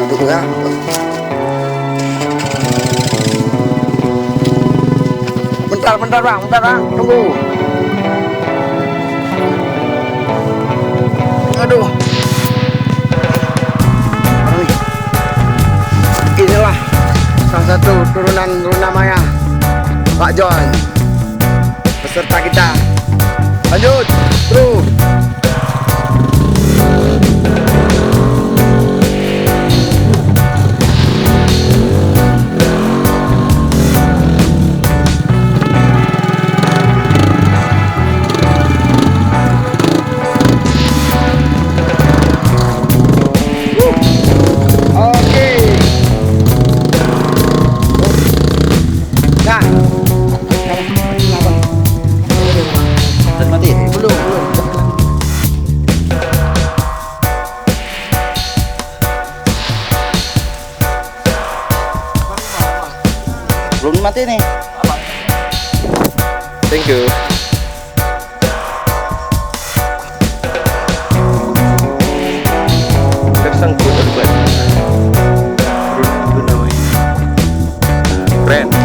duduk ya. Bentar bang, tunggu. Aduh. Inilah salah satu turunan Luna Maya, Pak John, peserta kita. Lanjut, terus. Belum mati nih. Thank you. Tersangkut, Brand.